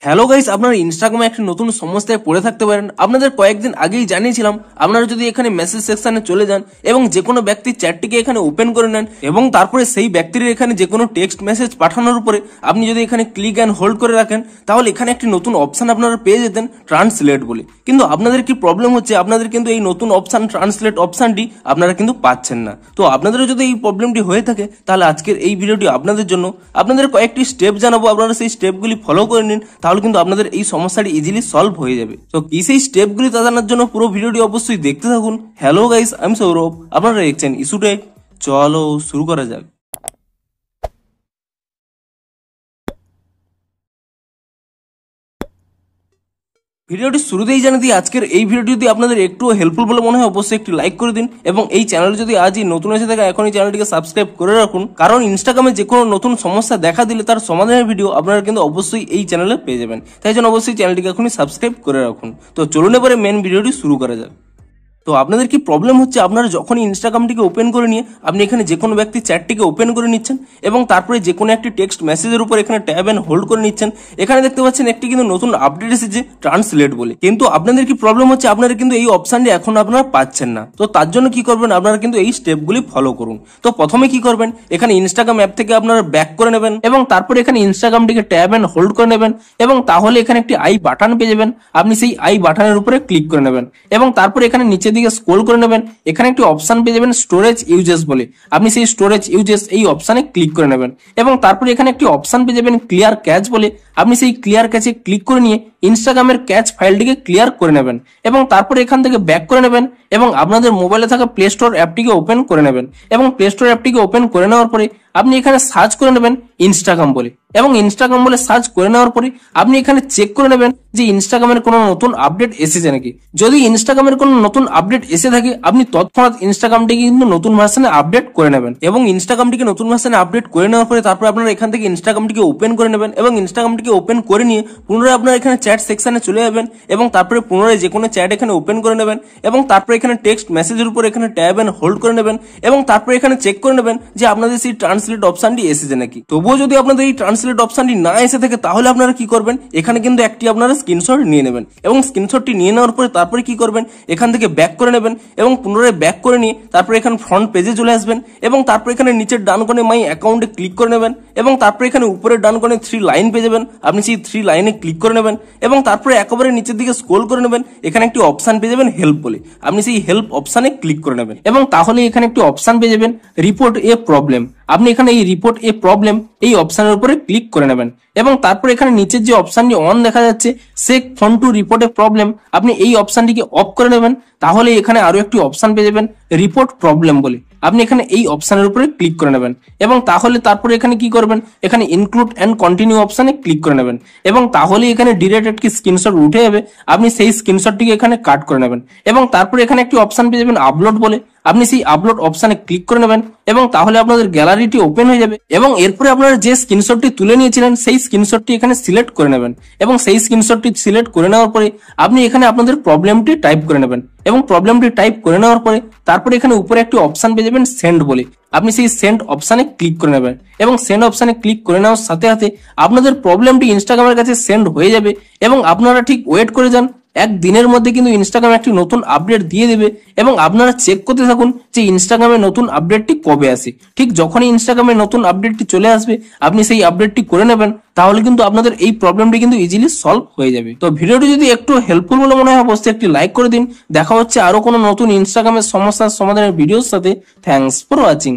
Hello guys, আপনারা ইনস্টাগ্রামে একটা নতুন সমস্যায় পড়ে থাকতে পারেন। আপনাদের কয়েকদিন আগেই জানিয়েছিলাম, আপনারা যদি এখানে মেসেজ সেকশনে চলে যান এবং যে কোনো ব্যক্তির চ্যাটটিকে এখানে ওপেন করে নেন এবং তারপরে সেই ব্যক্তির এখানে যে কোনো টেক্সট মেসেজ পাঠানোর উপরে আপনি যদি এখানে ক্লিক অ্যান্ড হোল্ড করে রাখেন, তাহলে এখানে একটি নতুন অপশন আপনারা পেয়ে যেতেন, ট্রান্সলেট বলে। কিন্তু আপনাদের কি প্রবলেম হচ্ছে, আপনাদের কিন্তু এই নতুন অপশন ট্রান্সলেট অপশনটি আপনারা কিন্তু পাচ্ছেন না। তো আপনাদেরও যদি এই প্রবলেমটি হয়ে থাকে, তাহলে আজকের এই ভিডিওটি আপনাদের জন্য। আপনাদের কয়েকটি স্টেপ জানাবো, আপনারা সেই স্টেপগুলি ফলো করে নিন, তাহলে কিন্তু আপনাদের এই সমস্যাটি ইজিলি সলভ হয়ে যাবে। তো কি সেই স্টেপগুলি তা জানার জন্য পুরো ভিডিওটি অবশ্যই দেখতে থাকুন। হ্যালো গাইস, আমি সৌরভ, আপনারা দেখছেন ইস্যুটেক। চলো শুরু করা যাক। ভিডিওটি শুরুতেই জানিয়ে দিই, আজকের এই ভিডিওটি যদি আপনাদের একটু হেল্পফুল বলে মনে হয় অবশ্যই একটি লাইক করে দিন এবং এই চ্যানেল যদি আজই নতুন এসে থাকে এখন এই চ্যানেলটিকে সাবস্ক্রাইব করে রাখুন, কারণ ইনস্টাগ্রামে যে কোনো নতুন সমস্যা দেখা দিলে তার সমাধানের ভিডিও আপনারা কিন্তু অবশ্যই এই চ্যানেলে পেয়ে যাবেন। তাই জন্য অবশ্যই চ্যানেলটিকে এখনই সাবস্ক্রাইব করে রাখুন। তো চলুন এবারে মেন ভিডিওটি শুরু করা যাক। তো আপনাদের কি প্রবলেম হচ্ছে, আপনারা যখনই ইনস্টাগ্রামটিকে ওপেন করে নিয়ে আপনি এখানে যে কোনো ব্যক্তির চ্যাটটিকে ওপেন করে নিচ্ছেন এবং তারপরে যে কোনো একটি টেক্সট মেসেজের উপর এখানে ট্যাব এন্ড হোল্ড করে নিচ্ছেন। এখানে দেখতে পাচ্ছেন একটি কিন্তু নতুন আপডেট এসেছে ট্রান্সলেট বলে, কিন্তু আপনাদের কি প্রবলেম হচ্ছে, আপনারা কিন্তু এই অপশনটি এখন আপনারা পাচ্ছেন না। তো তার জন্য কি করবেন, আপনারা কিন্তু এই স্টেপগুলি ফলো করুন। তো প্রথমে কি করবেন, এখানে ইনস্টাগ্রাম অ্যাপ থেকে আপনারা ব্যাক করে নেবেন এবং তারপরে এখানে ইনস্টাগ্রামটিকে ট্যাব এন্ড হোল্ড করে নেবেন এবং তাহলে এখানে একটি আই বাটন পেয়ে যাবেন। আপনি সেই আই বাটনের উপরে ক্লিক করে নেবেন এবং তারপরে এখানে নিচের দিকে স্ক্রল করে নেবেন। এখানে একটি অপশন পেয়ে যাবেন স্টোরেজ ইউজেস বলে, আপনি সেই স্টোরেজ ইউজেস এই অপশনে ক্লিক করে নেবেন এবং তারপরে এখানে একটি অপশন পেয়ে যাবেন ক্লিয়ার ক্যাচ বলে, আপনি সেই ক্লিয়ার ক্যাচে ক্লিক করে নিয়ে ইনস্টাগ্রামের ক্যাচ ফাইলটিকে ক্লিয়ার করে নেবেন এবং তারপরে এখান থেকে ব্যাক করে নেবেন এবং আপনাদের মোবাইলে থাকা প্লে স্টোর অ্যাপটিকে ওপেন করে নেবেন এবং প্লে স্টোর অ্যাপটিকে ওপেন করে নেওয়ার পরে আপনি এখানে সার্চ করে নেবেন ইনস্টাগ্রাম বলে এবং ইনস্টাগ্রাম বলে সার্চ করে নেওয়ার পরে আপনি এখানে চেক করে নেবেন যে ইনস্টাগ্রামের কোনো নতুন আপডেট এসেছে নাকি। যদি ইনস্টাগ্রামের কোনো নতুন আপডেট এসে থাকে, আপনি তৎক্ষণাৎ ইনস্টাগ্রামটিকে কিন্তু নতুন ভার্সনে আপডেট করে নেবেন এবং ইনস্টাগ্রামটিকে নতুন ভার্সনে আপডেট করে নেওয়ার পরে তারপর আপনারা এখান থেকে ইনস্টাগ্রামটিকে ওপেন করে নেবেন এবং ইনস্টাগ্রামটিকে ওপেন করে নিয়ে পুনরায় আপনারা এখানে চ্যাট সেকশনে চলে যাবেন এবং তারপরে পুনরায় যে কোনো চ্যাট এখানে ওপেন করে নেবেন এবং তারপরে এখানে টেক্সট মেসেজের উপর এখানে ট্যাব এন্ড হোল্ড করে নেবেন এবং তারপরে এখানে চেক করে নেবেন যে আপনাদের সেই ট্রান্সলেট অপশনটি এসেছে নাকি। তবুও যদি আপনাদের এই ট্রান্সলেট অপশনটি না এসে থাকে, তাহলে আপনারা কি করবেন, এখানে কিন্তু একটি আপনারা স্ক্রিনশট নিয়ে নেবেন এবং স্ক্রিনশটটি নিয়ে নেওয়ার পরে তারপরে কি করবেন, এখান থেকে ব্যাক করে নেবেন এবং পুনরায় ব্যাক করে নিয়ে তারপরে এখানে ফ্রন্ট পেজে চলে আসবেন এবং তারপরে এখানে নিচের ডান কোণে মাই অ্যাকাউন্টে ক্লিক করে নেবেন এবং তারপরে এখানে উপরের ডান কোণে 3 লাইন পেয়ে যাবেন, আপনি সেই 3 লাইনে ক্লিক করে নেবেন এবং তারপরে একেবারে নিচের দিকে স্ক্রল করে নেবেন, এখানে একটি অপশন পেয়ে যাবেন হেল্প বলে, আপনি সেই হেল্প অপশনে ক্লিক করে নেবেন এবং তাহলে এখানে একটি অপশন পেয়ে যাবেন রিপোর্ট এ প্রবলেম, আপনি এখানে এই রিপোর্ট এ প্রবলেম এই অপশনের উপরে ক্লিক করে নেবেন এবং তারপরে এখানে নিচের যে অপশনটি অন দেখা যাচ্ছে shake phone to report a problem, আপনি এই অপশনটিকে অফ করে নেবেন। তাহলে এখানে আরো একটি অপশন পেয়ে যাবেন রিপোর্ট প্রবলেম বলে, আপনি এখানে এই অপশনের উপরে ক্লিক করে নেবেন এবং তাহলে তারপরে এখানে কি করবেন, এখানে ইনক্লুড এন্ড কন্টিনিউ অপশনে ক্লিক করে নেবেন এবং তাহলে এখানে ডিরেক্ট একটি স্ক্রিনশট উঠে যাবে, আপনি সেই স্ক্রিনশটটিকে এখানে কাট করে নেবেন এবং তারপরে এখানে একটি অপশন পেয়ে যাবেন আপলোড বলে, আপনি সেই আপলোড অপশনে ক্লিক করে নেবেন এবং তাহলে আপনাদের গ্যালারিটি ওপেন হয়ে যাবে এবং এরপরে আপনারা যে স্ক্রিনশটটি তুলে নিয়েছিলেন সেই স্ক্রিনশটটি এখানে সিলেক্ট করে নেবেন এবং সেই স্ক্রিনশটটি সিলেক্ট করে নেওয়ার পরে আপনি এখানে আপনাদের প্রবলেমটি টাইপ করে নেবেন এবং প্রবলেমটি টাইপ করে নেওয়ার পরে তারপরে এখানে উপরে একটি অপশন পেয়ে যাবেন সেন্ড বলে, আপনি সেই সেন্ড অপশনে ক্লিক করে নেবেন এবং সেন্ড অপশনে ক্লিক করে নেওয়ার সাথে সাথে আপনাদের প্রবলেমটি ইনস্টাগ্রামের কাছে সেন্ড হয়ে যাবে এবং আপনারা ঠিক ওয়েট করে যান, একদিনের মধ্যে কিন্তু ইনস্টাগ্রাম একটি নতুন আপডেট দিয়ে দেবে এবং আপনারা চেক করতে থাকুন যে ইনস্টাগ্রামে নতুন আপডেটটি কবে আসে। ঠিক যখনই ইনস্টাগ্রামে নতুন আপডেটটি চলে আসবে আপনি সেই আপডেটটি করে নেবেন, তাহলে কিন্তু আপনাদের এই প্রবলেমটি কিন্তু ইজিলি সলভ হয়ে যাবে। তো ভিডিওটি যদি একটু হেল্পফুল বলে মনে হয় অবশ্যই একটি লাইক করে দিন। দেখা হচ্ছে আরো কোনো নতুন ইনস্টাগ্রামের সমস্যার সমাধানের ভিডিওর সাথে। Thanks for watching.